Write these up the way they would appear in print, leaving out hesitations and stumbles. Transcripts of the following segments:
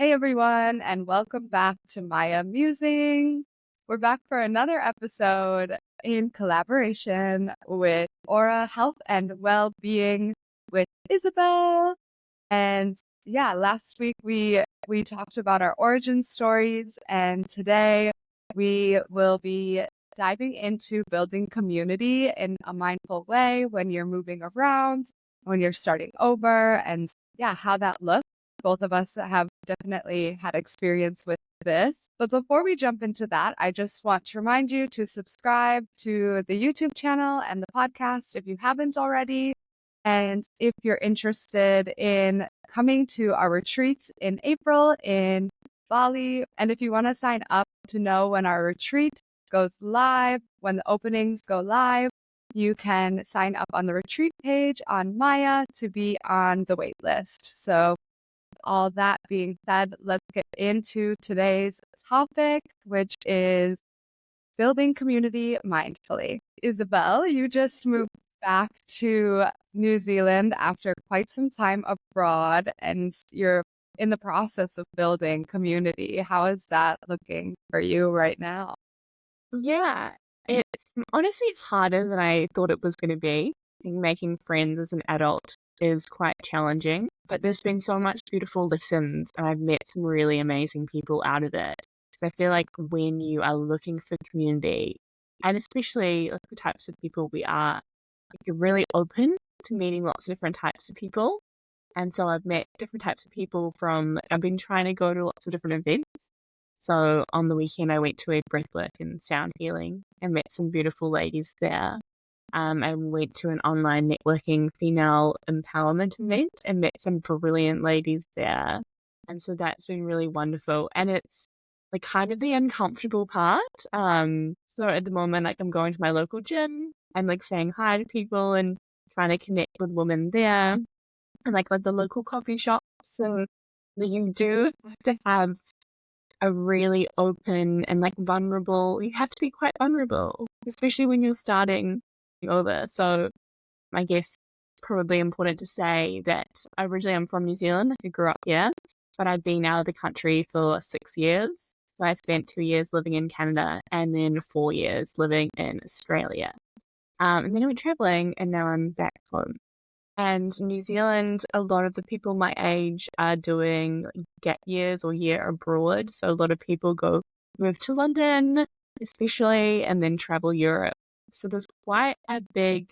Hey everyone, and welcome back to Maia Musings. We're back for another episode in collaboration with Aura Health and Well-Being with Isobel. And yeah, last week we talked about our origin stories, and today we will be diving into building community in a mindful way when you're moving around, when you're starting over, and yeah, how that looks. Both of us have definitely had experience with this. But before we jump into that, I just want to remind you to subscribe to the YouTube channel and the podcast if you haven't already. And if you're interested in coming to our retreat in April in Bali, and if you want to sign up to know when our retreat goes live, when the openings go live, you can sign up on the retreat page on Maya to be on the wait list. So all that being said, let's get into today's topic, which is building community mindfully. Isobel, you just moved back to New Zealand after quite some time abroad, and you're in the process of building community. How is that looking for you right now? Yeah, it's honestly harder than I thought it was going to be. I think making friends as an adult is quite challenging, but there's been so much beautiful lessons, and I've met some really amazing people out of it. So I feel like when you are looking for community, and especially like the types of people we are, like, you're really open to meeting lots of different types of people. And so I've met different types of people I've been trying to go to lots of different events. So on the weekend, I went to a breathwork and sound healing and met some beautiful ladies there. I went to an online networking female empowerment event and met some brilliant ladies there. And so that's been really wonderful. And it's like kind of the uncomfortable part. So at the moment, like I'm going to my local gym and like saying hi to people and trying to connect with women there and like the local coffee shops. And you do have to have a really open and like vulnerable. You have to be quite vulnerable, especially when you're starting over. So I guess it's probably important to say that originally I'm from New Zealand. Like I grew up here, but I've been out of the country for 6 years. So I spent 2 years living in Canada and then 4 years living in Australia. And then I went traveling and now I'm back home. And New Zealand, a lot of the people my age are doing gap years or year abroad. So a lot of people move to London, especially, and then travel Europe. So there's quite a big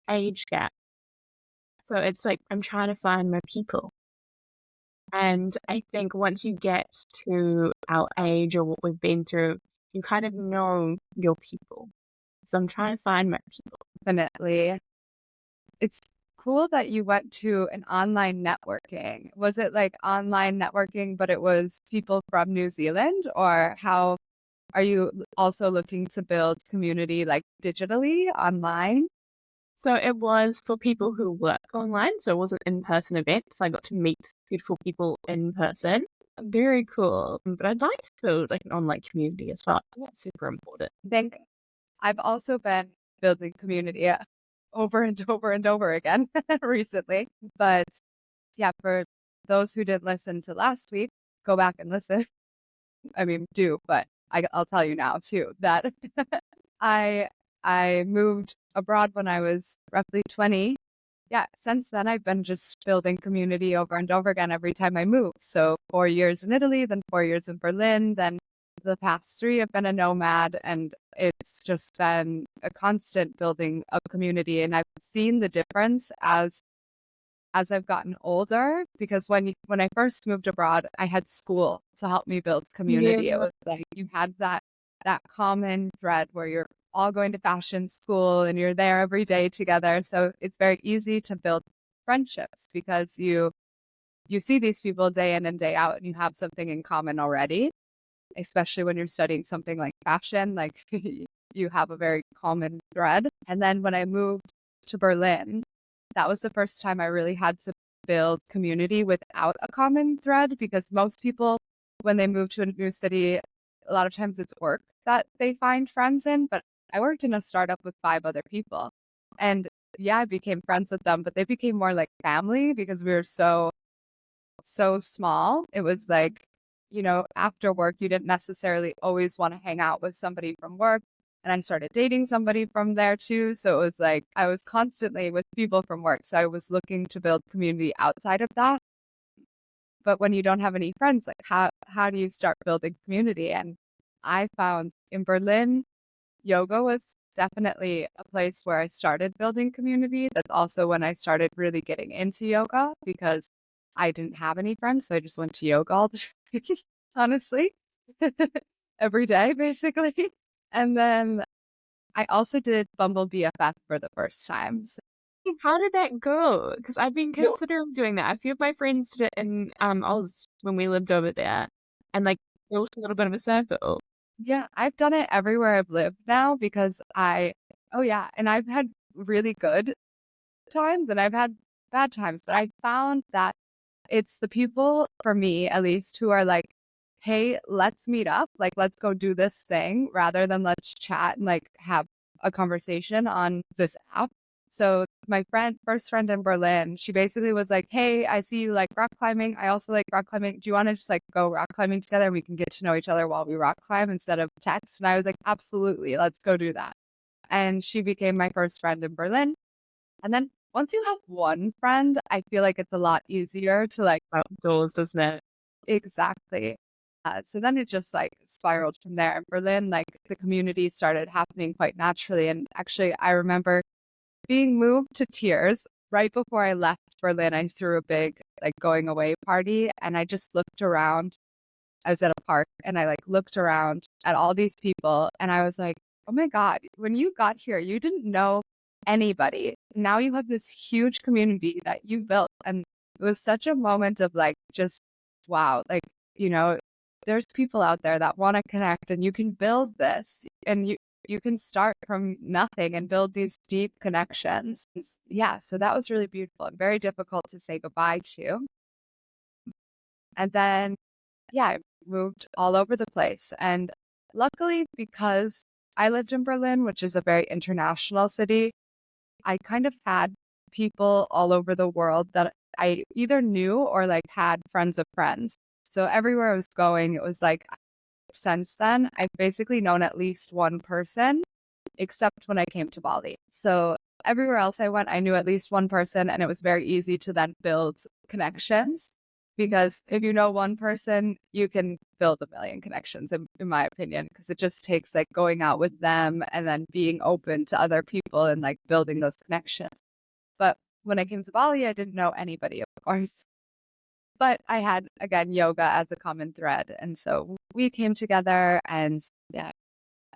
age gap. So it's like I'm trying to find my people. And I think once you get to our age or what we've been through, you kind of know your people. So I'm trying to find my people. Definitely. It's cool that you went to an online networking. Was it like online networking, but it was people from New Zealand, or how are you also looking to build community like digitally online? So it was for people who work online, so it wasn't in-person events. I got to meet beautiful people in person. Very cool. But I'd like to build like an online community as well. I think that's super important. I think I've also been building community over and over and over again recently. But yeah, for those who didn't listen to last week, go back and listen. I mean, do, but I'll tell you now too that I I moved abroad when I was roughly 20. Yeah, since then I've been just building community over and over again every time I move. So 4 years in Italy, then 4 years in Berlin, then the past three I've been a nomad, and it's just been a constant building of community. And I've seen the difference as I've gotten older, because when I first moved abroad, I had school to help me build community. It Yeah. was like you had that common thread where you're all going to fashion school and you're there every day together. So it's very easy to build friendships because you see these people day in and day out and you have something in common already, especially when you're studying something like fashion, like you have a very common thread. And then when I moved to Berlin, that was the first time I really had to build community without a common thread, because most people, when they move to a new city, a lot of times it's work that they find friends in. But I worked in a startup with 5 other people. And yeah, I became friends with them, but they became more like family because we were so so small. It was like, after work, you didn't necessarily always want to hang out with somebody from work. And I started dating somebody from there too. So it was like I was constantly with people from work. So I was looking to build community outside of that. But when you don't have any friends, like how do you start building community? And I found in Berlin, yoga was definitely a place where I started building community. That's also when I started really getting into yoga because I didn't have any friends. So I just went to yoga all the time, honestly, every day, basically. And then I also did Bumble BFF for the first time. So, How did that go? Because I've been no, considering doing that. A few of my friends did it in Oz when we lived over there, and like built a little bit of a circle. yeah, I've done it everywhere I've lived now because oh yeah, and I've had really good times and I've had bad times, but I found that it's the people, for me at least, who are like, hey, let's meet up. Like, let's go do this thing rather than let's chat and like have a conversation on this app. So my first friend in Berlin, she basically was like, hey, I see you like rock climbing. I also like rock climbing. Do you want to just like go rock climbing together? We can get to know each other while we rock climb instead of text. And I was like, absolutely, let's go do that. And she became my first friend in Berlin. And then once you have one friend, I feel like it's a lot easier to like, Outdoors, doesn't it? exactly. So then it just like spiraled from there. In Berlin, like the community started happening quite naturally. And actually, I remember being moved to tears right before I left Berlin. I threw a big like going away party and I just looked around. I was at a park and I like looked around at all these people and I was like, oh my God, when you got here, you didn't know anybody. Now you have this huge community that you built. And it was such a moment of like, just wow, like, you know, there's people out there that want to connect and you can build this and you can start from nothing and build these deep connections. Yeah, so that was really beautiful and very difficult to say goodbye to. And then yeah, I moved all over the place. And luckily, because I lived in Berlin, which is a very international city, I kind of had people all over the world that I either knew or like had friends of friends. So everywhere I was going, it was like since then, I've basically known at least one person, except when I came to Bali. So everywhere else I went, I knew at least one person, and it was very easy to then build connections. Because if you know one person, you can build a million connections, in my opinion, because it just takes like going out with them and then being open to other people and like building those connections. But when I came to Bali, I didn't know anybody, of course. But I had, again, yoga as a common thread. And so we came together and yeah,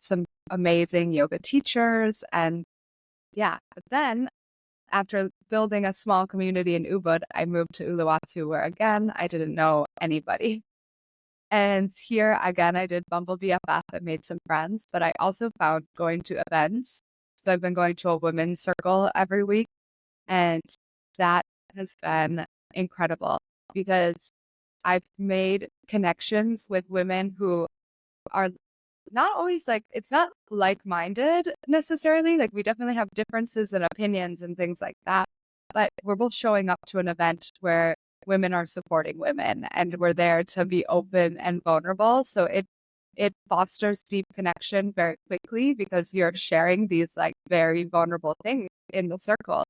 some amazing yoga teachers. And yeah, but then after building a small community in Ubud, I moved to Uluwatu, where again, I didn't know anybody. And here again, I did Bumble BFF and made some friends, but I also found going to events. So I've been going to a women's circle every week, and that has been incredible because I've made connections with women who are not always like, it's not like-minded necessarily. Like we definitely have differences in opinions and things like that. But we're both showing up to an event where women are supporting women and we're there to be open and vulnerable. So it fosters deep connection very quickly because you're sharing these like very vulnerable things in the circle.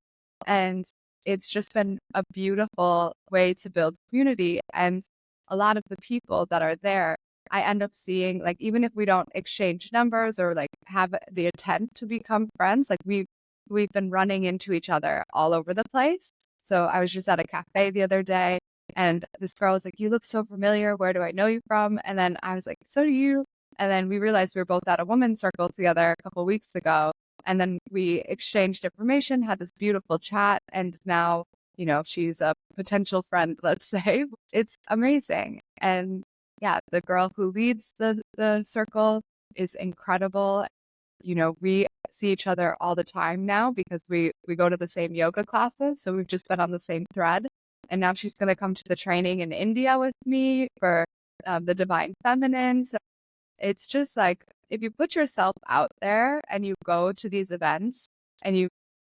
And it's just been a beautiful way to build community. And a lot of the people that are there, I end up seeing, like, even if we don't exchange numbers or like have the intent to become friends, like we've been running into each other all over the place. So I was just at a cafe the other day and this girl was like, you look so familiar. Where do I know you from? And then I was like, so do you? And then we realized we were both at a women's circle together a couple weeks ago. And then we exchanged information, had this beautiful chat. And now, she's a potential friend, let's say. It's amazing. And yeah, the girl who leads the circle is incredible. We see each other all the time now because we go to the same yoga classes. So we've just been on the same thread. And now she's going to come to the training in India with me for the Divine Feminine. So it's just like, if you put yourself out there and you go to these events and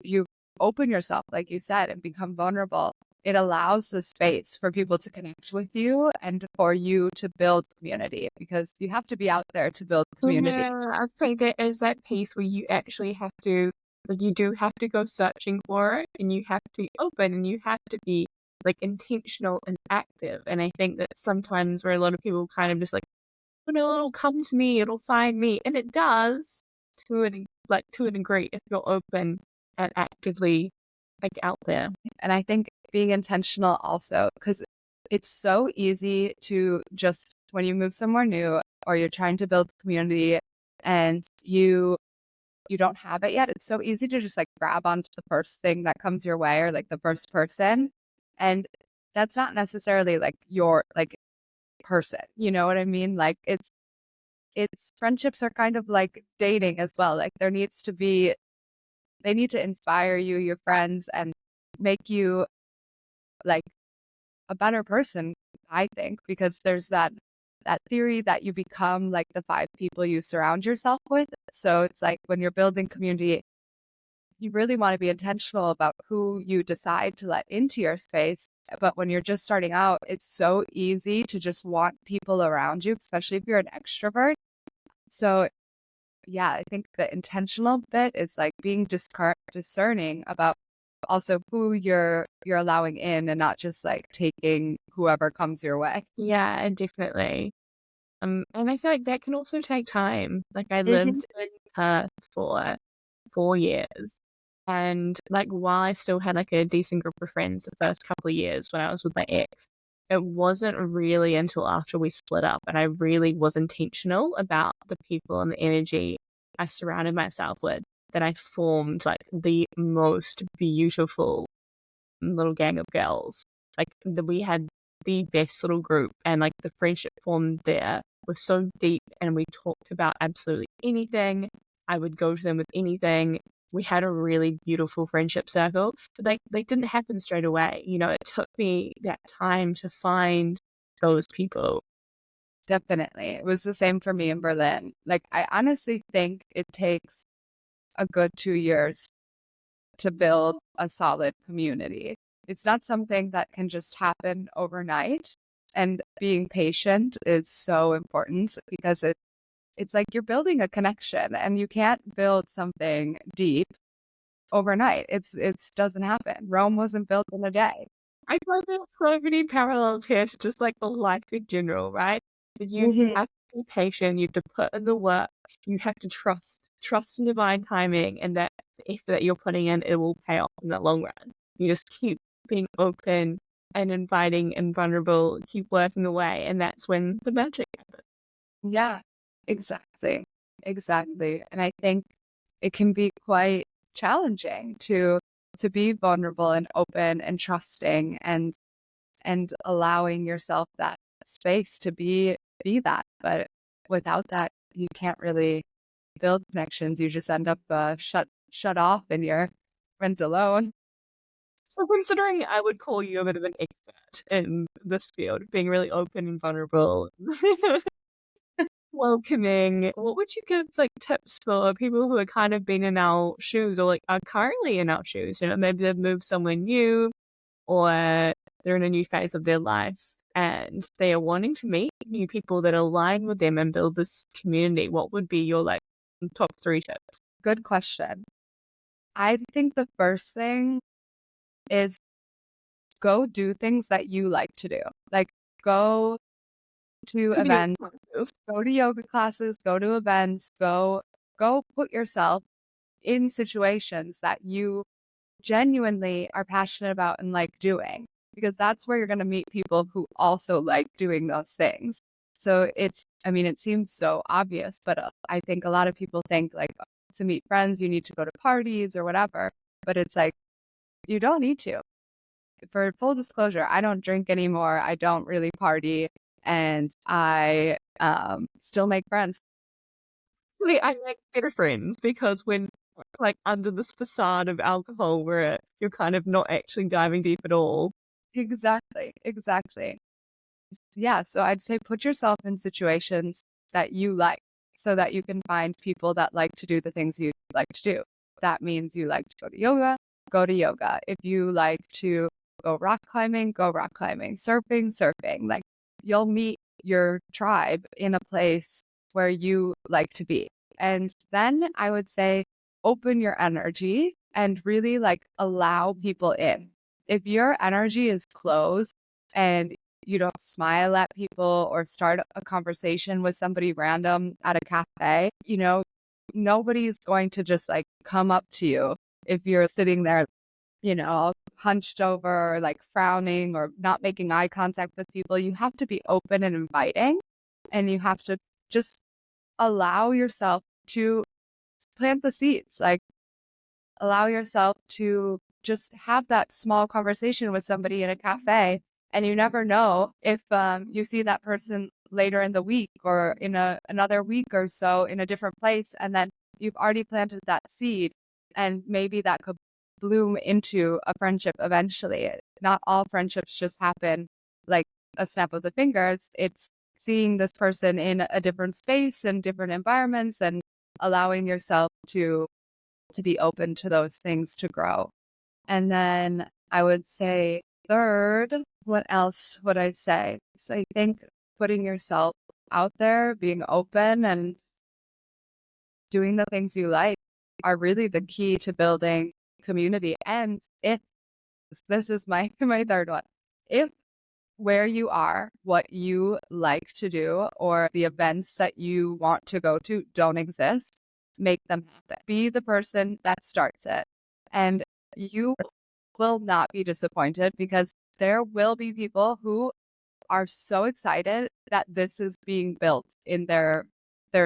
you open yourself, like you said, and become vulnerable, it allows the space for people to connect with you and for you to build community, because you have to be out there to build community. Yeah, I'd say there is that piece where you actually have to, like, you do have to go searching for it, and you have to be open, and you have to be like intentional and active. And I think that sometimes where a lot of people kind of just like, oh no, it'll come to me, it'll find me, and it does to a degree if you're open and actively like out there. And I think being intentional also, because it's so easy to just, when you move somewhere new or you're trying to build community and you don't have it yet, it's so easy to just like grab onto the first thing that comes your way or like the first person. And that's not necessarily like your like person. You know what I mean? Like it's friendships are kind of like dating as well. Like there needs to be, they need to inspire you, your friends, and make you like a better person, I think, because there's that theory that you become like the five people you surround yourself with. So it's like when you're building community, you really want to be intentional about who you decide to let into your space. But when you're just starting out, it's so easy to just want people around you, especially if you're an extrovert. So yeah, I think the intentional bit is like being discerning about also who you're allowing in, and not just like taking whoever comes your way. Yeah, definitely. And I feel like that can also take time. Like I Mhm. lived in Perth for 4 years. And like while I still had like a decent group of friends the first couple of years when I was with my ex, it wasn't really until after we split up and I really was intentional about the people and the energy I surrounded myself with that I formed like the most beautiful little gang of girls. Like we had the best little group, and like the friendship formed there was so deep, and we talked about absolutely anything. I would go to them with anything. We had a really beautiful friendship circle, but they didn't happen straight away. You know, it took me that time to find those people. Definitely. It was the same for me in Berlin. Like, I honestly think it takes a good 2 years to build a solid community. It's not something that can just happen overnight. And being patient is so important, because it's like you're building a connection and you can't build something deep overnight. It doesn't happen. Rome wasn't built in a day. I find there's so many parallels here to just like life in general, right? You Mhm. have to be patient, you have to put in the work, you have to trust in divine timing, and that the effort that you're putting in, it will pay off in the long run. You just keep being open and inviting and vulnerable, keep working away, and that's when the magic happens. Yeah, exactly. Exactly. And I think it can be quite challenging to be vulnerable and open and trusting, and allowing yourself that space to be that. But without that, you can't really build connections. You just end up shut off and you're rent alone. So considering I would call you a bit of an expert in this field, being really open and vulnerable, welcoming, what would you give like tips for people who are kind of been in our shoes or like are currently in our shoes? You know, maybe they've moved somewhere new or they're in a new phase of their life and they are wanting to meet new people that align with them and build this community. What would be your like top three tips? Good question. I think the first thing is go do things that you like to do. Like, go to To the yoga events, classes. go to yoga classes, go to events, go put yourself in situations that you genuinely are passionate about and like doing, because that's where you're going to meet people who also like doing those things. So I mean, it seems so obvious, but I think a lot of people think like, to meet friends, you need to go to parties or whatever. But it's like, you don't need to. For full disclosure, I don't drink anymore. I don't really party, and I still make friends. Actually, I make better friends because when like under this facade of alcohol where you're kind of not actually diving deep at all. Exactly. Exactly. Yeah. So I'd say put yourself in situations that you like, so that you can find people that like to do the things you like to do. That means you like to go to yoga, go to yoga. If you like to go rock climbing, go rock climbing, surfing, surfing. Like you'll meet your tribe in a place where you like to be. And then I would say open your energy and really like allow people in. If your energy is closed and you don't smile at people or start a conversation with somebody random at a cafe, nobody's going to just like come up to you if you're sitting there, all hunched over, like frowning or not making eye contact with people. You have to be open and inviting, and you have to just allow yourself to plant the seeds, like allow yourself to just have that small conversation with somebody in a cafe. And you never know if you see that person later in the week or in another week or so in a different place. And then you've already planted that seed, and maybe that could bloom into a friendship eventually. Not all friendships just happen like a snap of the fingers. It's seeing this person in a different space and different environments and allowing yourself to be open to those things to grow. And then I would say third, what else would I say? So I think putting yourself out there, being open and doing the things you like are really the key to building community. And if this is my my third one, if where you are, what you like to do, or the events that you want to go to don't exist, make them happen. Be the person that starts it. And you will not be disappointed because there will be people who are so excited that this is being built in their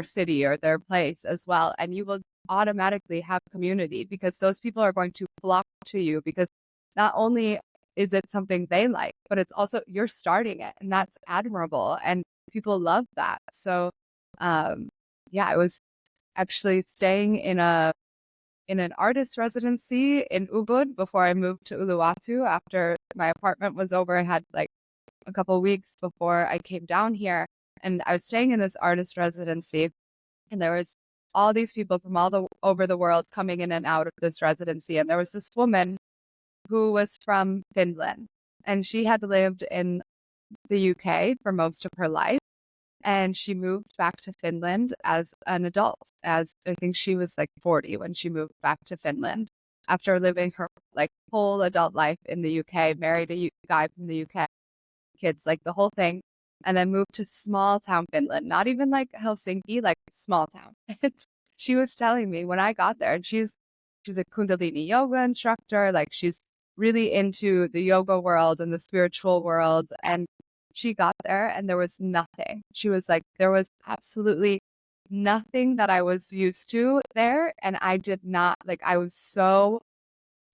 city or their place as well. And you will automatically have community because those people are going to flock to you because not only is it something they like, but it's also you're starting it, and that's admirable. And people love that. So yeah, I was actually staying in an artist residency in Ubud before I moved to Uluwatu after my apartment was over. I had like a couple weeks before I came down here, and I was staying in this artist residency, and there was all these people from over the world coming in and out of this residency. And there was this woman who was from Finland, and she had lived in the UK for most of her life. And she moved back to Finland as an adult, as I think she was like 40 when she moved back to Finland after living her like whole adult life in the UK, married a guy from the UK, kids, like the whole thing, and then moved to small town Finland, not even like Helsinki, like small town. And she was telling me when I got there, and she's a Kundalini yoga instructor, like she's really into the yoga world and the spiritual world. And she got there and there was nothing. She was like, there was absolutely nothing that I was used to there. And I did not, like, I was so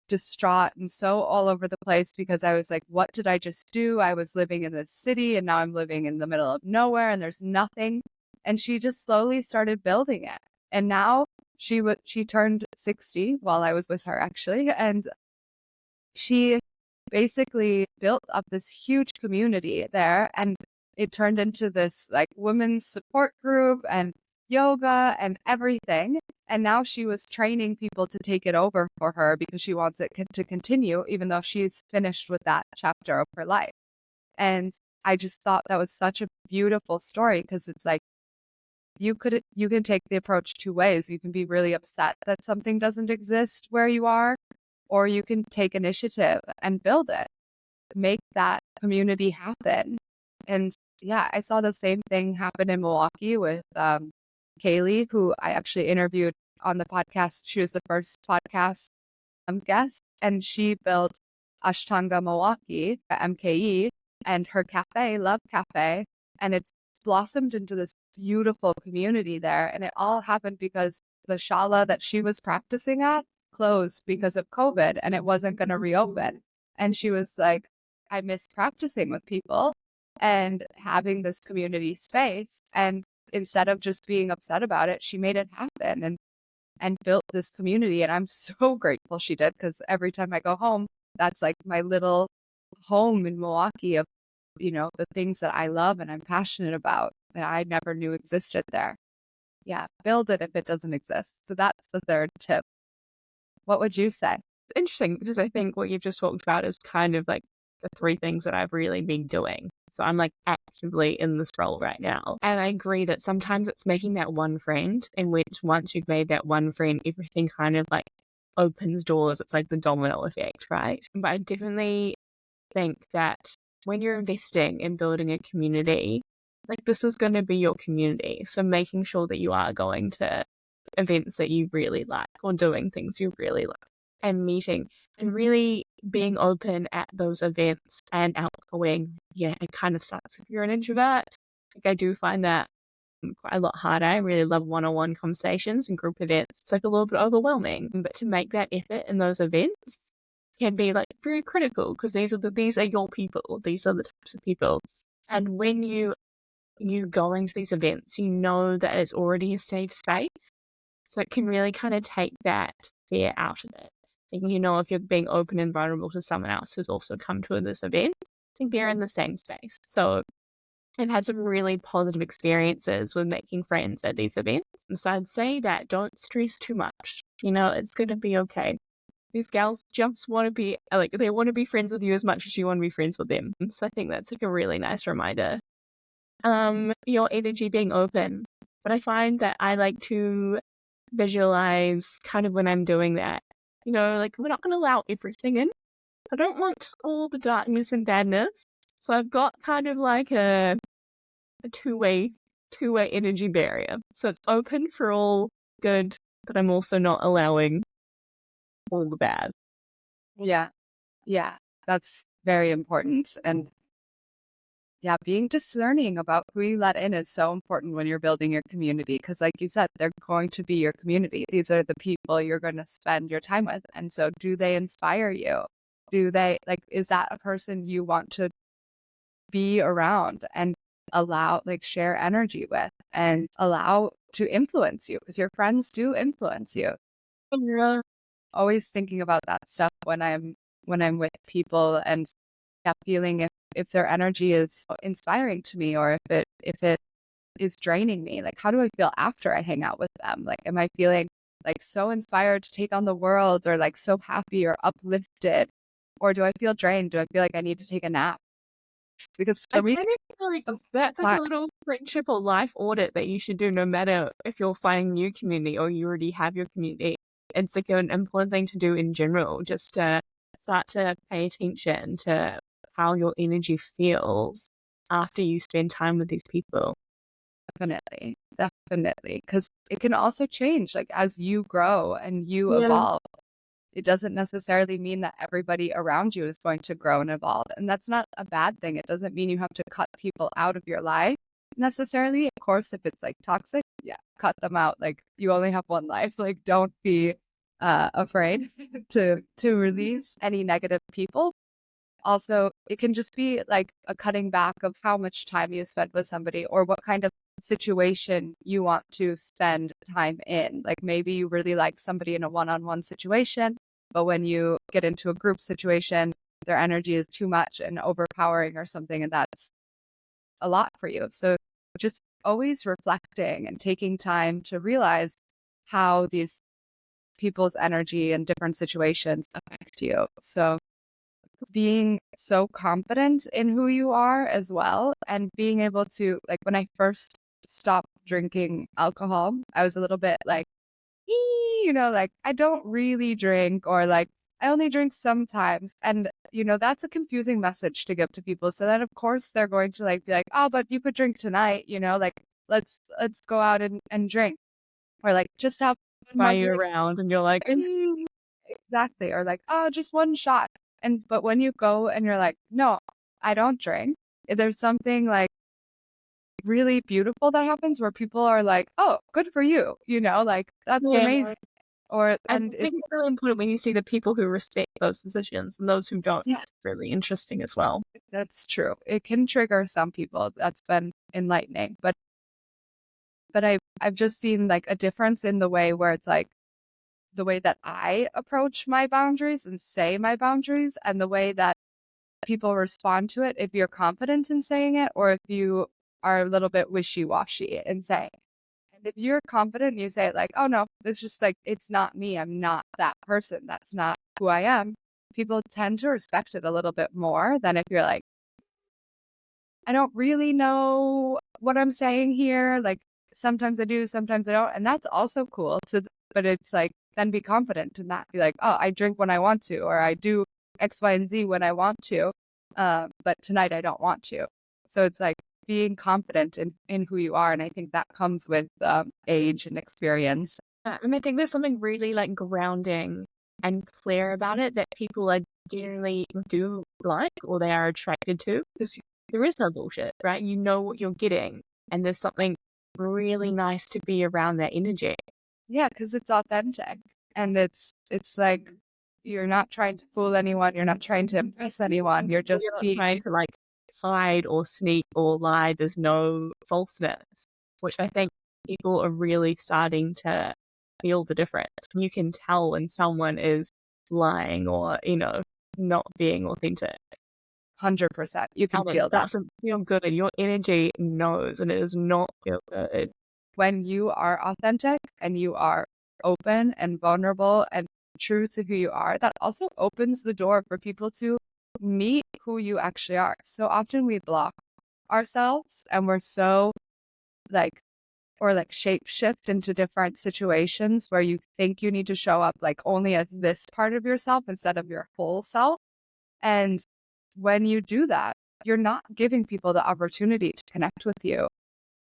distraught and so all over the place because I was like, what did I just do? I was living in this city and now I'm living in the middle of nowhere and there's nothing. And she just slowly started building it. And now she turned 60 while I was with her actually. And she basically built up this huge community there, and it turned into this like women's support group and yoga and everything. And now she was training people to take it over for her because she wants it to continue, even though she's finished with that chapter of her life. And I just thought that was such a beautiful story because it's like you can take the approach two ways. You can be really upset that something doesn't exist where you are, or you can take initiative and build it, make that community happen. And yeah, I saw the same thing happen in Milwaukee with Kaylee, who I actually interviewed on the podcast. She was the first podcast guest, and she built Ashtanga Milwaukee, MKE, and her cafe, Love Cafe, and it's blossomed into this beautiful community there. And it all happened because the shala that she was practicing at closed because of COVID and it wasn't going to reopen. And she was like, I miss practicing with people and having this community space. And instead of just being upset about it, she made it happen and built this community. And I'm so grateful she did because every time I go home, that's like my little home in Milwaukee of, the things that I love and I'm passionate about that I never knew existed there. Yeah, build it if it doesn't exist. So that's the third tip. What would you say? interesting because I think what you've just talked about is kind of like the three things that I've really been doing. So I'm like actively in this role right now. And I agree that sometimes it's making that one friend, in which once you've made that one friend, everything kind of like opens doors. It's like the domino effect, right? But I definitely think that when you're investing in building a community, like this is going to be your community. So making sure that you are going to events that you really like or doing things you really like and meeting and really being open at those events and outgoing. Yeah, it kind of sucks if you're an introvert. Like I do find that quite a lot harder. I really love one-on-one conversations and group events. It's like a little bit overwhelming, but to make that effort in those events can be like very critical because these are your people. These are the types of people. And when you go into these events, you know that it's already a safe space. So it can really kind of take that fear out of it. And you know, if you're being open and vulnerable to someone else who's also come to this event, I think they're in the same space. So I've had some really positive experiences with making friends at these events. And so I'd say that don't stress too much. You know, it's going to be okay. These gals just want to be, like, they want to be friends with you as much as you want to be friends with them. So I think that's like a really nice reminder. Your energy being open. But I find that I like to visualize kind of when I'm doing that. You know, like we're not going to allow everything in. I don't want all the darkness and badness. So I've got kind of like a two-way energy barrier. So it's open for all good, but I'm also not allowing all the bad. Yeah. Yeah. That's very important. And yeah, being discerning about who you let in is so important when you're building your community. Because, like you said, they're going to be your community. These are the people you're going to spend your time with. And so, do they inspire you? Do they, like, is that a person you want to be around and allow, like, share energy with and allow to influence you? Because your friends do influence you. Yeah. Always thinking about that stuff when I'm with people and yeah, feeling if their energy is inspiring to me or if it is draining me. Like, how do I feel after I hang out with them? Like, am I feeling like so inspired to take on the world or like so happy or uplifted? Or do I feel drained? Do I feel like I need to take a nap? Because I for me, kind of feel like that's like a little friendship or life audit that you should do no matter if you're finding new community or you already have your community. It's like an important thing to do in general, just to start to pay attention to how your energy feels after you spend time with these people. definitely, definitely, because it can also change like as you grow and you Yeah. evolve. It doesn't necessarily mean that everybody around you is going to grow and evolve. And that's not a bad thing. It doesn't mean you have to cut people out of your life necessarily. Of course, if it's like toxic, yeah, cut them out. Like you only have one life. Like don't be afraid to release any negative people. Also, it can just be like a cutting back of how much time you spend with somebody or what kind of situation you want to spend time in. Like maybe you really like somebody in a one-on-one situation, but when you get into a group situation, their energy is too much and overpowering or something, and that's a lot for you. So just always reflecting and taking time to realize how these people's energy and different situations affect you. So being so confident in who you are as well and being able to like when I first stopped drinking alcohol, I was a little bit like, like I don't really drink or like I only drink sometimes. And that's a confusing message to give to people. So then of course they're going to like be like, oh, but you could drink tonight, like let's go out and drink. Or like just have one Buy you margarita. around and you're like, Exactly. Or like, oh, just one shot. But when you go and you're like, no, I don't drink, there's something like really beautiful that happens where people are like, oh, good for you, like that's yeah. amazing. Or, I and think it's really important when you see the people who respect those decisions and those who don't. yeah, It's really interesting as well. that's true. It can trigger some people. That's been enlightening. But I've just seen like a difference in the way where it's like the way that I approach my boundaries and say my boundaries and the way that people respond to it if you're confident in saying it or if you are a little bit wishy-washy in saying it. And if you're confident and you say like, oh no, it's just like, it's not me. I'm not that person. That's not who I am. People tend to respect it a little bit more than if you're like, I don't really know what I'm saying here. Like sometimes I do, sometimes I don't. And that's also cool. But it's like, then be confident in that. Be like, oh, I drink when I want to, or I do X, Y, and Z when I want to. But tonight I don't want to. So it's like being confident in who you are. And I think that comes with age and experience. And I think there's something really like grounding and clear about it that people are generally do like or they are attracted to, because there is no bullshit, right? You know what you're getting, and there's something really nice to be around that energy. Yeah, because it's authentic. And it's like you're not trying to fool anyone. You're not trying to impress anyone. You're just You're not being trying to like hide or sneak or lie. There's no falseness, which I think people are really starting to feel the difference. You can tell when someone is lying or, not being authentic. 100%. You can And it feel that. doesn't feel good. Your energy knows, and it does not feel good. When you are authentic and you are open and vulnerable and true to who you are, that also opens the door for people to meet who you actually are. So often we block ourselves and we're so like, or like shape shift into different situations where you think you need to show up like only as this part of yourself instead of your whole self. And when you do that, you're not giving people the opportunity to connect with you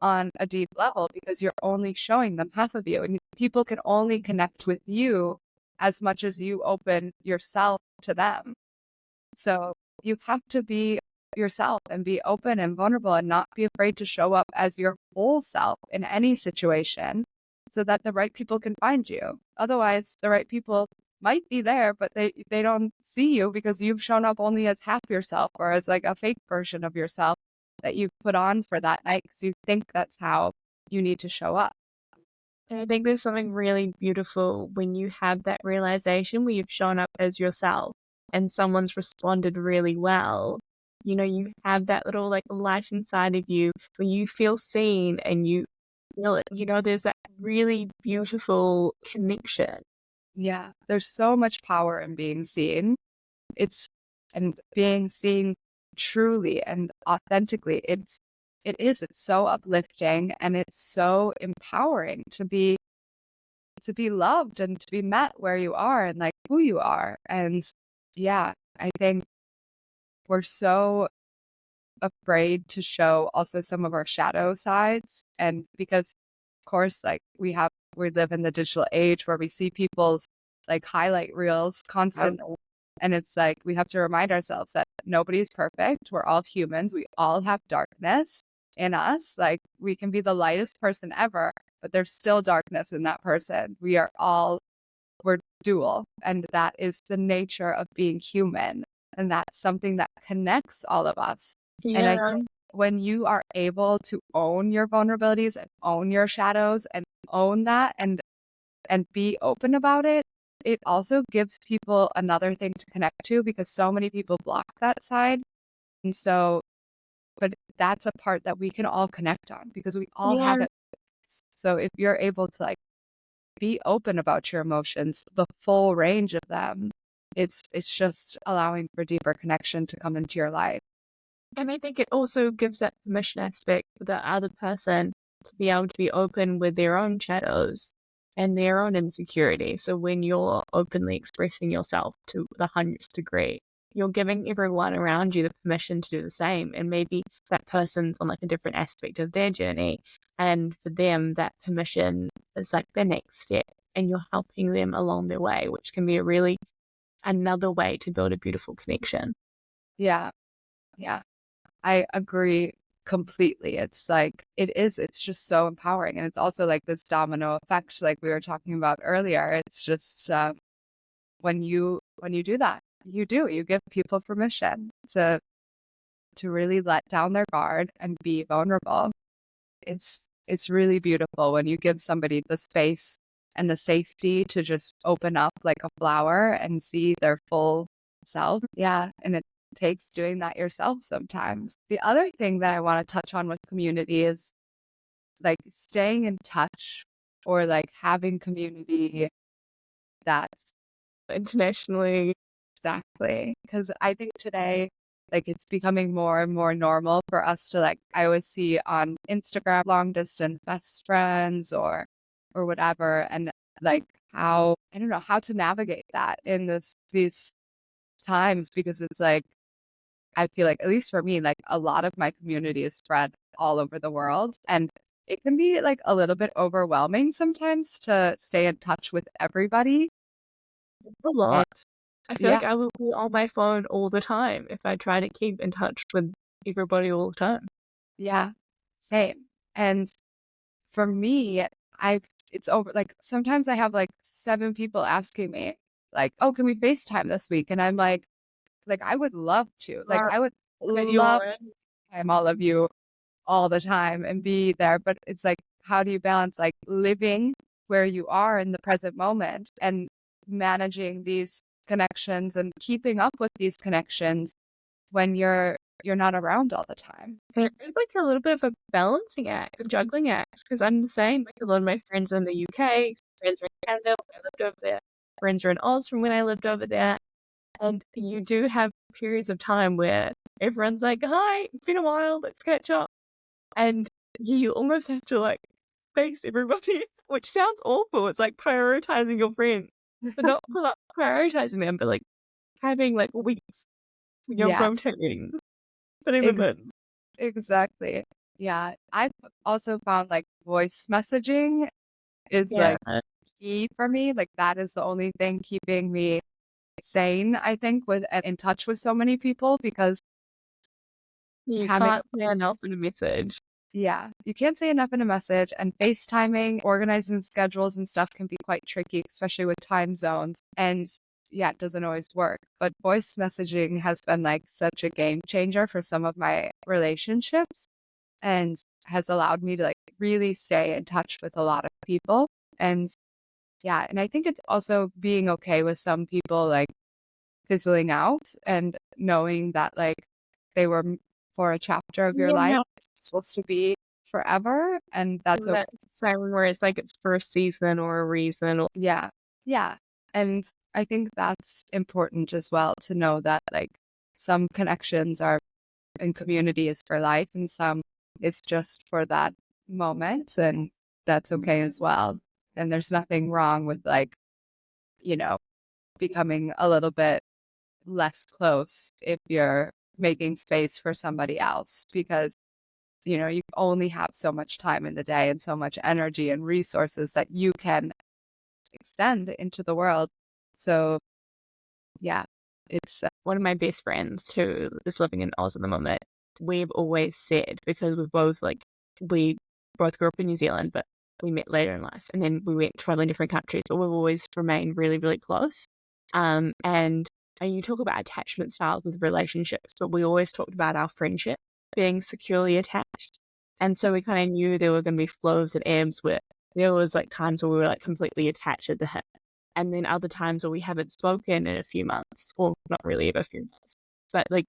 on a deep level because you're only showing them half of you. And people can only connect with you as much as you open yourself to them. So you have to be yourself and be open and vulnerable and not be afraid to show up as your whole self in any situation so that the right people can find you. Otherwise, the right people might be there, but they don't see you because you've shown up only as half yourself or as like a fake version of yourself that you put on for that night because you think that's how you need to show up. And I think there's something really beautiful when you have that realization where you've shown up as yourself and someone's responded really well. You have that little like light inside of you where you feel seen and you feel it. There's that really beautiful connection. Yeah, there's so much power in being seen. It's and being seen truly and authentically. It's so uplifting and it's so empowering to be loved and to be met where you are and like who you are. And yeah, I think we're so afraid to show also some of our shadow sides. And because of course, like we live in the digital age where we see people's like highlight reels constantly. And it's like we have to remind ourselves that nobody's perfect. We're all humans. We all have darkness in us. Like we can be the lightest person ever, but there's still darkness in that person. We're dual. And that is the nature of being human. And that's something that connects all of us. And I Yeah. think when you are able to own your vulnerabilities and own your shadows and own that and be open about it, it also gives people another thing to connect to because so many people block that side. And so, but that's a part that we can all connect on because we all have Yeah. it. So if you're able to like be open about your emotions, the full range of them, it's just allowing for deeper connection to come into your life. And I think it also gives that permission aspect for the other person to be able to be open with their own shadows and their own insecurity. So when you're openly expressing yourself to the 100th degree, you're giving everyone around you the permission to do the same. And maybe that person's on like a different aspect of their journey. And for them, that permission is like the next step. And you're helping them along their way, which can be another way to build a beautiful connection. Yeah. Yeah. I agree completely. It's just so empowering. And it's also like this domino effect, like we were talking about earlier. It's just when you do that, you give people permission to really let down their guard and be vulnerable. It's really beautiful when you give somebody the space and the safety to just open up like a flower and see their full self. Yeah. And it takes doing that yourself sometimes. The other thing that I want to touch on with community is like staying in touch or like having community. That's Internationally. exactly, because I think today, like, it's becoming more and more normal for us to like, I always see on Instagram long distance best friends or whatever, and like how I don't know how to navigate that in these times because it's like I feel like, at least for me, like a lot of my community is spread all over the world. And it can be like a little bit overwhelming sometimes to stay in touch with everybody. A And lot. I feel yeah, like I will be on my phone all the time if I try to keep in touch with everybody all the time. yeah, same. And for me, I it's over like sometimes I have like 7 people asking me, like, oh, can we FaceTime this week? And I'm like, I would love to. Like, Are I would you love already? to time all of you all the time and be there. But it's like, how do you balance like living where you are in the present moment and managing these connections and keeping up with these connections when you're not around all the time? It's like a little bit of a balancing act, a juggling act, because I'm the same. Like a lot of my friends are in the UK, friends are in Canada when I lived over there, friends are in Oz from when I lived over there. And you do have periods of time where everyone's like, hi, it's been a while, let's catch up. And you almost have to like face everybody, which sounds awful. It's like prioritizing your friends, but not prioritizing them, but like having like weeks when you're Yeah, rotating, putting them ex- in. exactly. Yeah. I've also found like voice messaging is Yeah, like key for me. Like that is the only thing keeping me sane, I think, with and in touch with so many people because you having can't say enough in a message. yeah, you can't say enough in a message, and FaceTiming, organizing schedules and stuff can be quite tricky, especially with time zones. And yeah, it doesn't always work. But voice messaging has been like such a game changer for some of my relationships and has allowed me to like really stay in touch with a lot of people. And yeah, and I think it's also being okay with some people like fizzling out and knowing that like they were for a chapter of your life Yeah, it's supposed to be forever and that's okay. that silent where it's like it's for a season or a reason. Or Yeah. Yeah. And I think that's important as well to know that like some connections are in community is for life and some is just for that moment and that's okay as well. And there's nothing wrong with like, you know, becoming a little bit less close if you're making space for somebody else because you only have so much time in the day and so much energy and resources that you can extend into the world. So yeah, it's one of my best friends who is living in Oz at the moment, we've always said, because we both grew up in New Zealand, but we met later in life, and then we went traveling different countries, but we've always remained really, really close. And you talk about attachment styles with relationships, but we always talked about our friendship being securely attached. And so we kind of knew there were going to be flows and ebbs where there was like times where we were like completely attached to him, and then other times where we haven't spoken in a few months, or not really a few months, but like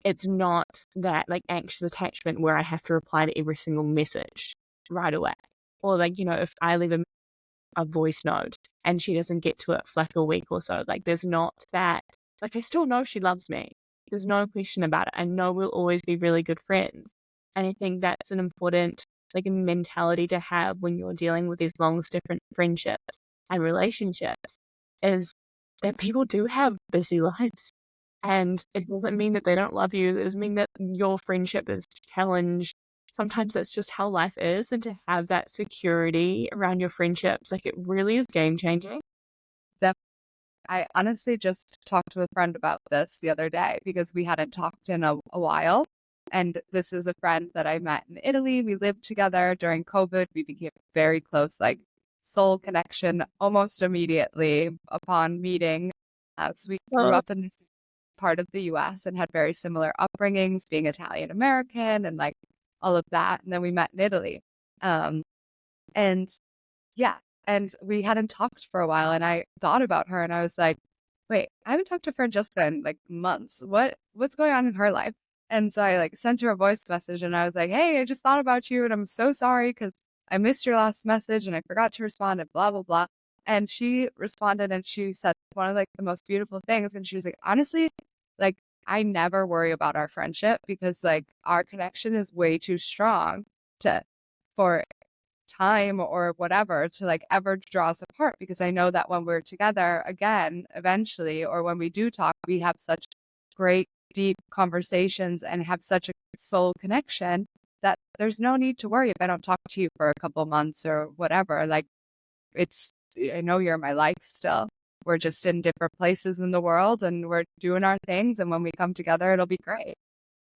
it's not that like anxious attachment where I have to reply to every single message right away, or like if I leave a voice note and she doesn't get to it for like a week or so, like there's not that, like I still know she loves me. There's no question about it. I know we'll always be really good friends, and I think that's an important like a mentality to have when you're dealing with these long different friendships and relationships, is that people do have busy lives. And it doesn't mean that they don't love you. It doesn't mean that your friendship is challenged. Sometimes that's just how life is. And to have that security around your friendships, like it really is game changing. def- I honestly just talked to a friend about this the other day because we hadn't talked in a while. And this is a friend that I met in Italy. We lived together during COVID. We became very close, like soul connection almost immediately upon meeting. So we grew Oh, up in this part of the US and had very similar upbringings, being Italian American and like all of that. And then we met in Italy. Um, and yeah, and we hadn't talked for a while. And I thought about her and I was like, wait, I haven't talked to Francesca in like months. What's going on in her life? And so I like sent her a voice message and I was like, hey, I just thought about you and I'm so sorry because I missed your last message and I forgot to respond and blah, blah, blah. And she responded and she said one of like the most beautiful things. And she was like, honestly, like I never worry about our friendship because like our connection is way too strong to for time or whatever to like ever draw us apart because I know that when we're together again, eventually, or when we do talk, we have such great, deep conversations and have such a soul connection that there's no need to worry if I don't talk to you for a couple months or whatever. Like, I know you're in my life still. We're just in different places in the world and we're doing our things. And when we come together, it'll be great.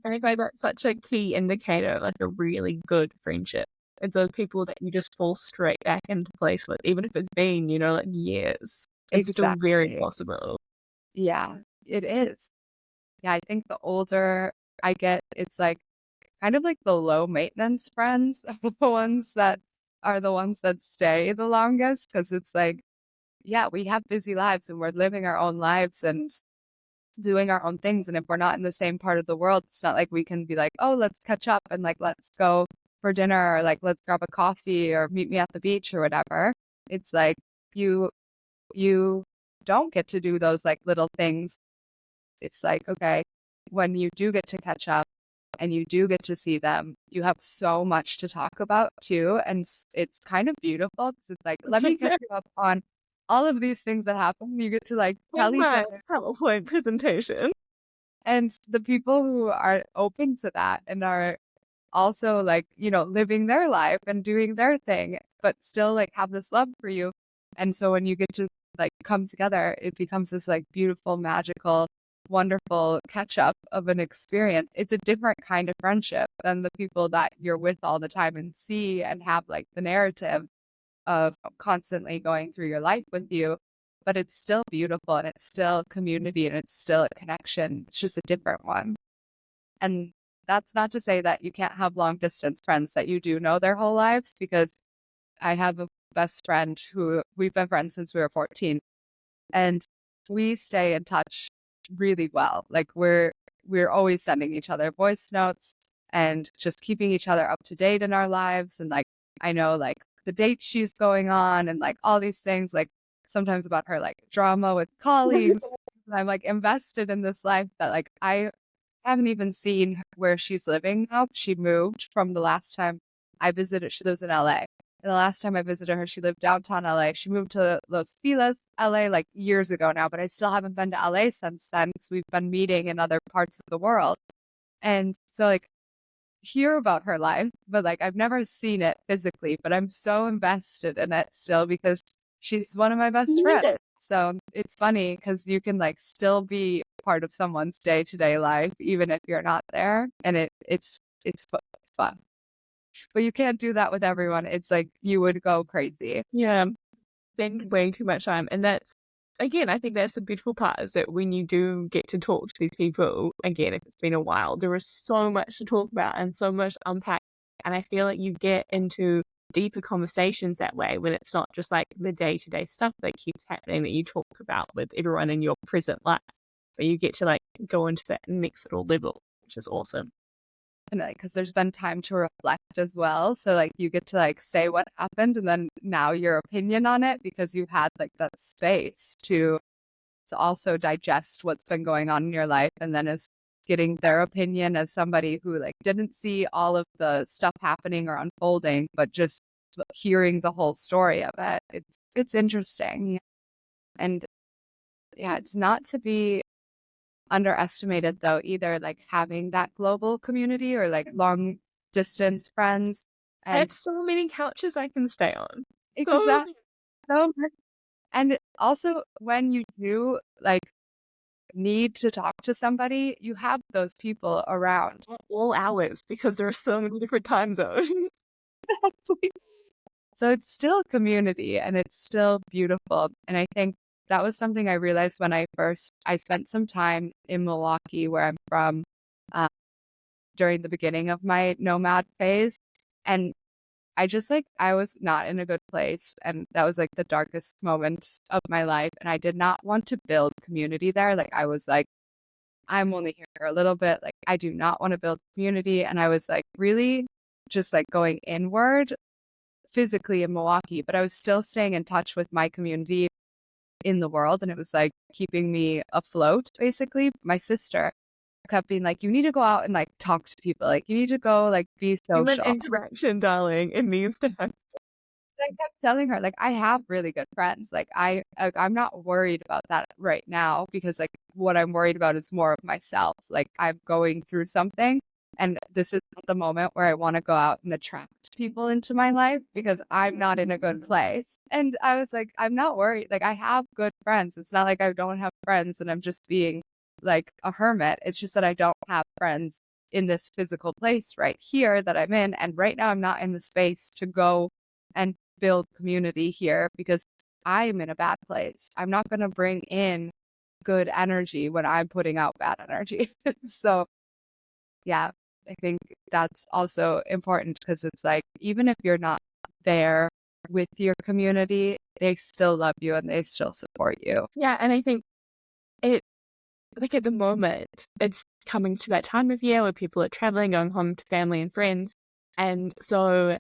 I find that's such a key indicator of like a really good friendship. It's the people that you just fall straight back into place with, even if it's been, like years. It's still very Exactly. possible. Yeah, it is. Yeah, I think the older I get, it's like kind of like the low maintenance friends are the ones that are the ones that stay the longest because it's like, yeah, we have busy lives and we're living our own lives and doing our own things. And if we're not in the same part of the world, it's not like we can be like, oh, let's catch up and like, let's go for dinner or like, let's grab a coffee or meet me at the beach or whatever. It's like you don't get to do those like little things. It's like, okay, when you do get to catch up and you do get to see them, you have so much to talk about too. And it's kind of beautiful because it's like, let me catch you up on all of these things that happen. You get to like Oh tell each my other. PowerPoint presentation. And the people who are open to that and are also like, living their life and doing their thing, but still like have this love for you. And so when you get to like come together, it becomes this like beautiful, magical, wonderful catch up of an experience. It's a different kind of friendship than the people that you're with all the time and see and have like the narrative of constantly going through your life with you. But it's still beautiful and it's still community and it's still a connection. It's just a different one. And that's not to say that you can't have long distance friends that you do know their whole lives, because I have a best friend who we've been friends since we were 14 and we stay in touch really well. Like we're always sending each other voice notes and just keeping each other up to date in our lives. And like I know like the date she's going on and like all these things, like sometimes about her like drama with colleagues. And I'm like invested in this life that like I haven't even seen where she's living now. She moved from the last time I visited. She lives in LA. And the last time I visited her, she lived downtown LA. She moved to Los Feliz, LA, like years ago now, but I still haven't been to LA since then because we've been meeting in other parts of the world. And so, like, hear about her life, but like, I've never seen it physically, but I'm so invested in it still because she's one of my best friends. So it's funny because you can like still be part of someone's day to day life, even if you're not there. And it's fun. But you can't do that with everyone. It's like you would go crazy. Yeah, spend way too much time. And that's, again, I think that's the beautiful part is that when you do get to talk to these people, again, if it's been a while, there is so much to talk about and so much to unpack. And I feel like you get into deeper conversations that way when it's not just like the day-to-day stuff that keeps happening that you talk about with everyone in your present life. But you get to like go into that next little level, which is awesome. Because there's been time to reflect as well. So like you get to like say what happened and then now your opinion on it because you've had like that space to also digest what's been going on in your life, and then is getting their opinion as somebody who like didn't see all of the stuff happening or unfolding, but just hearing the whole story of it. It's interesting. And yeah, it's not to be underestimated though either, like having that global community or like long distance friends. I have And so many couches I can stay on. So exactly. So, and also when you do like need to talk to somebody, you have those people around. at all hours because there are so many different time zones. So it's still a community and it's still beautiful. And I think that was something I realized when I spent some time in Milwaukee, where I'm from, uh, during the beginning of my nomad phase. And I was not in a good place. And that was like the darkest moment of my life. And I did not want to build community there. Like I was like, I'm only here for a little bit. Like, I do not want to build community. And I was like really just like going inward physically in Milwaukee, but I was still staying in touch with my community in the world. And it was like keeping me afloat, basically. My sister kept being like, you need to go out and like talk to people. Like, you need to go like be Human social. interaction, darling. It needs to happen. I kept telling her, like, I have really good friends. Like, I'm not worried about that right now because, like, what I'm worried about is more of myself. Like, I'm going through something, and this is the moment where I want to go out and attract people into my life because I'm not in a good place. And I was like, I'm not worried. Like, I have good friends. It's not like I don't have friends and I'm just being like a hermit. It's just that I don't have friends in this physical place right here that I'm in. And right now, I'm not in the space to go and build community here because I'm in a bad place. I'm not going to bring in good energy when I'm putting out bad energy. So, yeah, I think that's also important because it's like, even if you're not there with your community, they still love you and they still support you. Yeah, and I think it, like at the moment, it's coming to that time of year where people are traveling, going home to family and friends. And so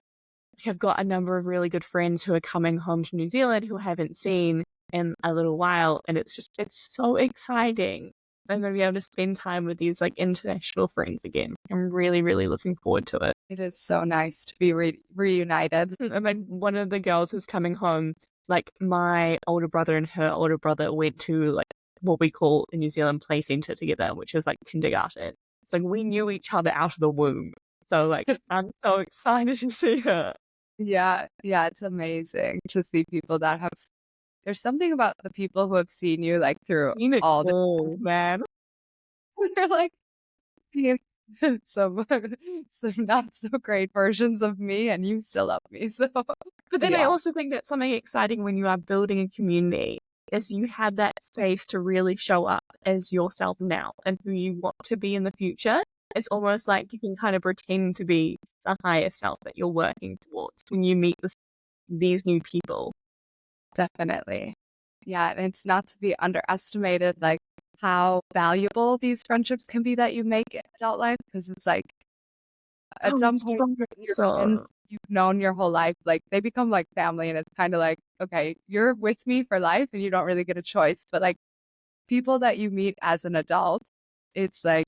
I've got a number of really good friends who are coming home to New Zealand who I haven't seen in a little while. And it's so exciting. I'm going to be able to spend time with these like international friends again. I'm really, really looking forward to it. It is so nice to be reunited. And like one of the girls who's coming home, like my older brother and her older brother went to like what we call in New Zealand play centre together, which is like kindergarten. It's like we knew each other out of the womb. So like I'm so excited to see her. Yeah, yeah, it's amazing to see people that have. There's something about the people who have seen you like through You know, all the. oh man. They're like seeing some some not so great versions of me, and you still love me. So But then I yeah, also think that something exciting when you are building a community is you have that space to really show up as yourself now and who you want to be in the future. It's almost like you can kind of pretend to be the higher self that you're working towards when you meet these new people. definitely. Yeah, and it's not to be underestimated, like how valuable these friendships can be that you make in adult life. Because it's like at Oh, some it's point, your friends so. you've known your whole life, like they become like family, and it's kind of like, okay, you're with me for life, and you don't really get a choice. But like people that you meet as an adult, it's like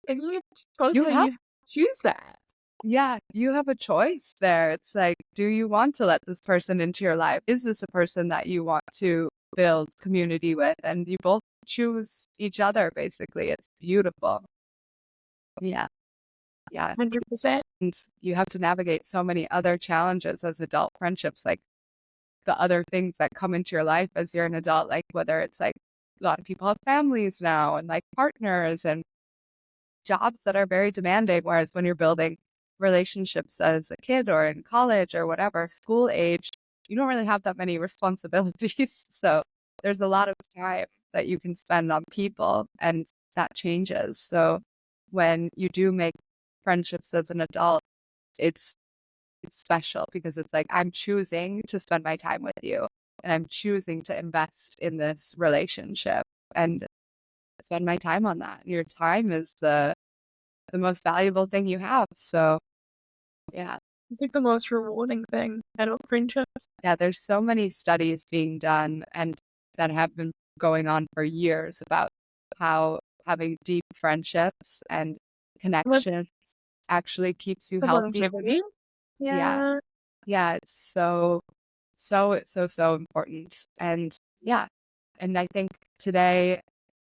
And you both you how have. you choose that. Yeah, you have a choice there. It's like, do you want to let this person into your life? Is this a person that you want to build community with? And you both choose each other, basically. It's beautiful. Yeah. Yeah. 100%. And you have to navigate so many other challenges as adult friendships, like the other things that come into your life as you're an adult, like whether it's like a lot of people have families now and like partners and jobs that are very demanding. Whereas when you're building relationships as a kid or in college or whatever, school age, you don't really have that many responsibilities. So there's a lot of time that you can spend on people and that changes. So when you do make friendships as an adult, it's it's special because it's like I'm choosing to spend my time with you and I'm choosing to invest in this relationship and spend my time on that. Your time is the most valuable thing you have. So, yeah. It's like the most rewarding thing, adult friendships. Yeah, there's so many studies being done and that have been going on for years about how having deep friendships and With connections actually keeps you the healthy. longevity. Yeah. Yeah. Yeah, it's so important. And yeah, and I think today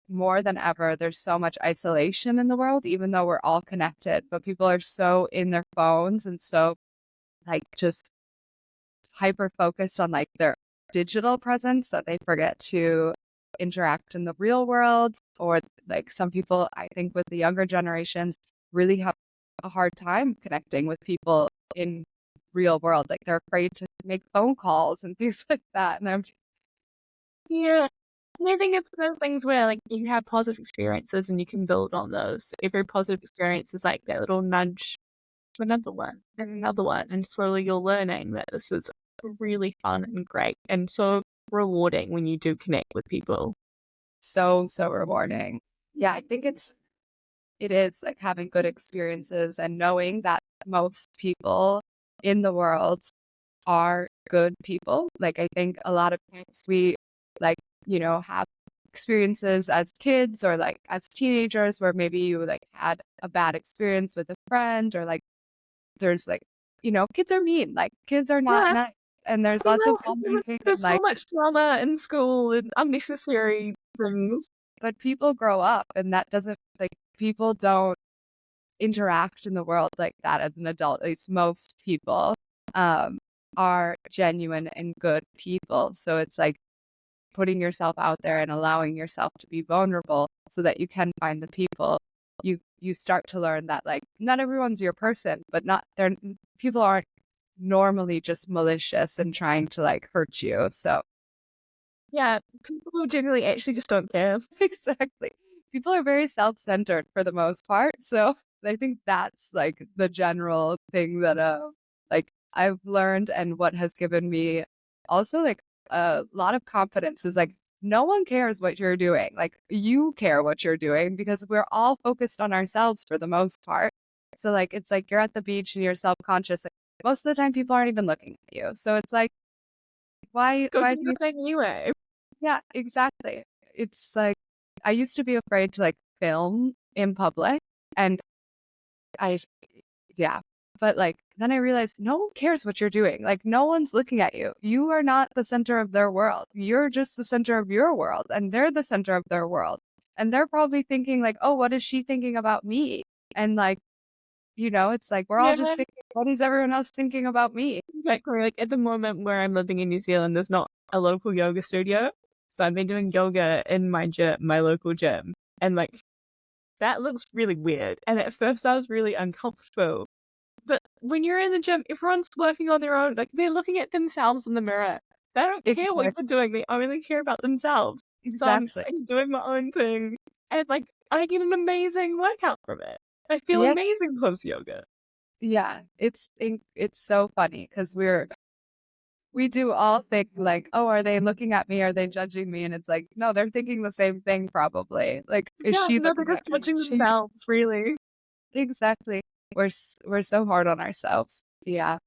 more than ever, there's so much isolation in the world, even though we're all connected, but people are so in their phones and so like just hyper focused on like their digital presence that they forget to interact in the real world. Or like some people, I think with the younger generations, really have a hard time connecting with people in real world. Like they're afraid to make phone calls and things like that. And I'm Yeah. And I think it's one of those things where like you have positive experiences and you can build on those. Every positive experience is like that little nudge to another one and another one. And slowly you're learning that this is really fun and great and so rewarding when you do connect with people. so rewarding. Yeah, I think it is like having good experiences and knowing that most people in the world are good people. Like, I think a lot of times we like, have experiences as kids or like as teenagers where maybe you like had a bad experience with a friend or like there's like, kids are mean, like kids are not Yeah, nice. And there's I lots of know. bullying and There's so like, much drama in school and unnecessary things. but people grow up and that doesn't like people don't interact in the world like that as an adult. At least most people um are genuine and good people. So it's like putting yourself out there and allowing yourself to be vulnerable so that you can find the people. You start to learn that like not everyone's your person, but not they're people aren't normally just malicious and trying to like hurt you. So Yeah, people who generally actually just don't care. exactly. People are very self-centered for the most part. So I think that's like the general thing that like I've learned and what has given me also like a lot of confidence is like no one cares what you're doing. Like you care what you're doing because we're all focused on ourselves for the most part. So like it's like you're at the beach and you're self-conscious. Like, most of the time people aren't even looking at you. So it's like Go why do do your you thing anyway. yeah, exactly. It's like I used to be afraid to like film in public and I yeah, but like then I realized no one cares what you're doing. Like no one's looking at you. You are not the center of their world. You're just the center of your world and they're the center of their world. And they're probably thinking like, "Oh, what is she thinking about me?" And like, it's like we're all Yeah, just thinking, "What is everyone else thinking about me?" exactly. Like at the moment where I'm living in New Zealand, there's not a local yoga studio. So I've been doing yoga in my gym, my local gym. And like that looks really weird. And at first I was really uncomfortable. But when you're in the gym, everyone's working on their own. Like they're looking at themselves in the mirror. They don't care what Exactly. you're doing. They only care about themselves. So Exactly. I'm doing my own thing. And like I get an amazing workout from it. I feel Yeah. amazing post yoga. Yeah. It's so funny because we do all think like, oh, are they looking at me? Are they judging me? And it's like, no, they're thinking the same thing probably. Like, is Yeah, she no, they're looking just at me? judging themselves, really. Exactly. We're so hard on ourselves. Yeah,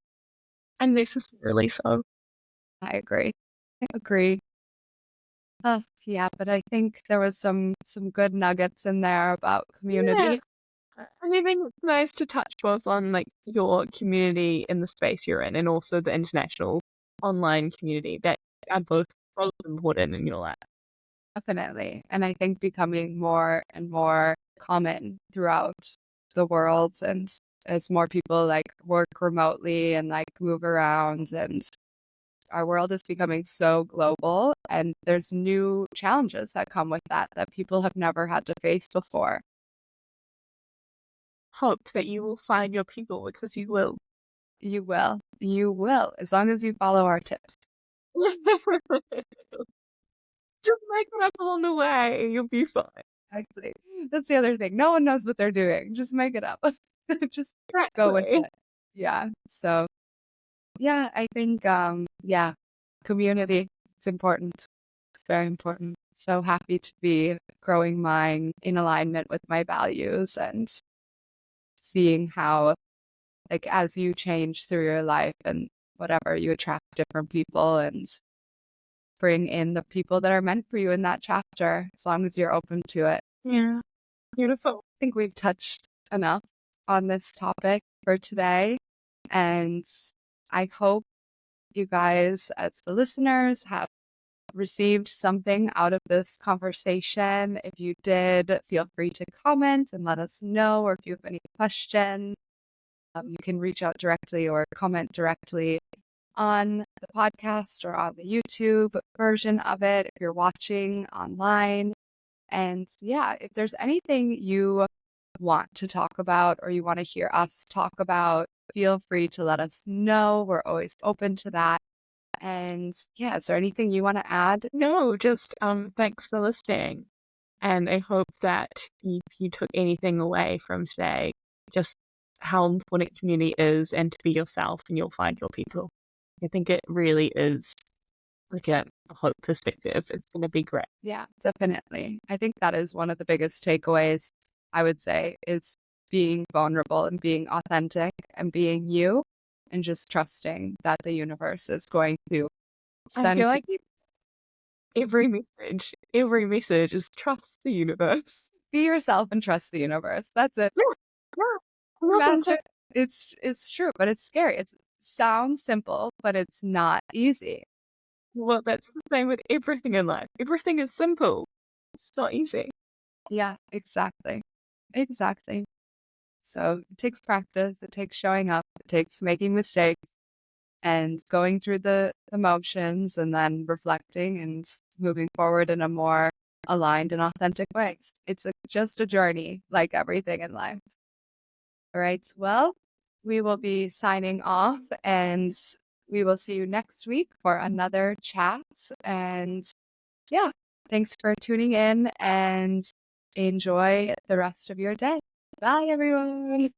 And necessarily so. I agree. I agree. Yeah, but I think there was some good nuggets in there about Yeah. community. And I think it's nice to touch both on like your community in the space you're in and also the international online community that are both so important in your life. Definitely. And I think becoming more and more common throughout the world and as more people like work remotely and like move around and our world is becoming so global and there's new challenges that come with that people have never had to face before. Hope that you will find your people because you will. You will. You will, as long as you follow our tips. Just make it up along the way and you'll be fine. Actually, that's the other thing. No one knows what they're doing. Just make it up. Just go with Exactly. it. Yeah. So yeah, I think yeah, community is important. It's very important. So happy to be growing mine in alignment with my values and seeing how like as you change through your life and whatever, you attract different people and bring in the people that are meant for you in that chapter, as long as you're open to it. Yeah. Beautiful. I think we've touched enough on this topic for today. And I hope you guys, as the listeners, have received something out of this conversation. If you did, feel free to comment and let us know, or if you have any questions, you can reach out directly or comment directly on the podcast or on the YouTube version of it if you're watching online. And yeah, if there's anything you want to talk about or you want to hear us talk about, feel free to let us know. We're always open to that. And yeah, is there anything you want to add? No, just thanks for listening. And I hope that if you took anything away from today, just how important community is and to be yourself and you'll find your people. I think it really is like a hope perspective, it's going to be great. Yeah, definitely. I think that is one of the biggest takeaways, I would say, is being vulnerable and being authentic and being you and just trusting that the universe is going to I send feel like you. every message is trust the universe. Be yourself and trust the universe. That's it. Yeah, yeah. Nothing Master. to, It's true, but it's scary. It sounds simple, but it's not easy. well, that's the same with everything in life. Everything is simple. It's not easy. Yeah, exactly. Exactly. So it takes practice, it takes showing up, it takes making mistakes and going through the emotions and then reflecting and moving forward in a more aligned and authentic way. It's just a journey like everything in life. All right. Well, we will be signing off and we will see you next week for another chat. And yeah, thanks for tuning in and enjoy the rest of your day. Bye, everyone.